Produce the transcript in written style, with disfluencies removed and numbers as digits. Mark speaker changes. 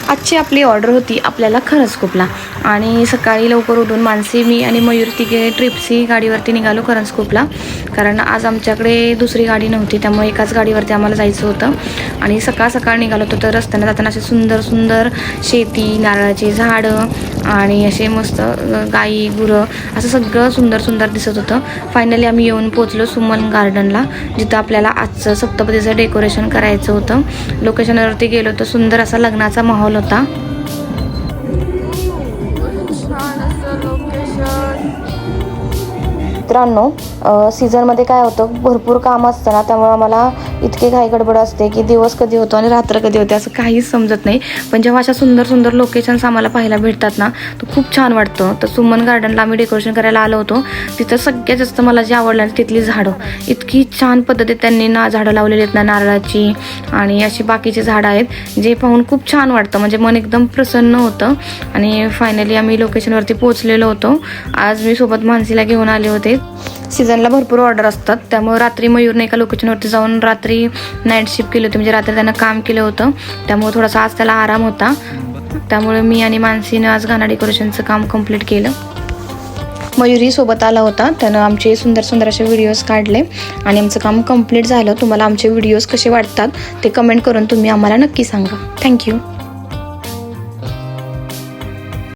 Speaker 1: आजची आपली ऑर्डर होती आपल्याला खरंजकोटला आणि सकाळी लवकर उठून मानसी, मी आणि मयूर तिघे ट्रिप्सी गाडीवरती निघालो खरंजकोटला. कारण आज आमच्याकडे दुसरी गाडी नव्हती, त्यामुळे एकाच गाडीवरती आम्हाला जायचं होतं. आणि सकाळ निघालो होतो. तर रस्त्याने जाताना असे सुंदर सुंदर शेती, नारळाची झाडं आणि असे मस्त गाई गुरं असं सगळं सुंदर सुंदर दिसत होतं. फायनली आम्ही येऊन पोचलो सुमन गार्डनला, जिथं आपल्याला आजचं सप्तपदीचं डेकोरेशन करायचं होतं. लोकेशनवरती गेलो तर सुंदर असा लग्नाचा माहोल होता. मित्रांनो, सीझनमध्ये काय होतं, भरपूर काम असतं ना, त्यामुळे आम्हाला इतके घाई गडबड असते की दिवस कधी होतो आणि रात्र कधी होते असं काहीच समजत नाही. पण जेव्हा अशा सुंदर सुंदर लोकेशन्स आम्हाला पाहायला भेटतात ना, तर खूप छान वाटतं. तर सुमन गार्डनला आम्ही डेकोरेशन करायला आलो होतो. तिथं सगळ्यात जास्त मला जे आवडलं तिथली झाडं, इतकी छान पद्धतीत त्यांनी झाडं लावलेली आहेत ना, नारळाची आणि अशी बाकीची झाडं आहेत, जे पाहून खूप छान वाटतं. म्हणजे मन एकदम प्रसन्न होतं. आणि फायनली आम्ही लोकेशनवरती पोहोचलेलो होतो. आज मी सोबत मानसीला घेऊन आले होते. सीझनला भरपूर ऑर्डर असतात, त्यामुळे रात्री मयूरने एका लोकेशनवरती जाऊन रात्री नाईट शिफ्ट केली होती. म्हणजे रात्री त्यानं काम केलं होतं, त्यामुळे थोडासा आज त्याला आराम होता. त्यामुळे मी आणि मानसीनं आज गाणा डेकोरेशनचं काम कंप्लीट केलं. मयूरही सोबत आला होता, त्यानं आमचे सुंदर सुंदर असे व्हिडिओज काढले आणि आमचं काम कंप्लीट झालं. तुम्हाला आमचे व्हिडिओज कसे वाटतात ते कमेंट करून तुम्ही आम्हाला नक्की सांगा. थँक्यू.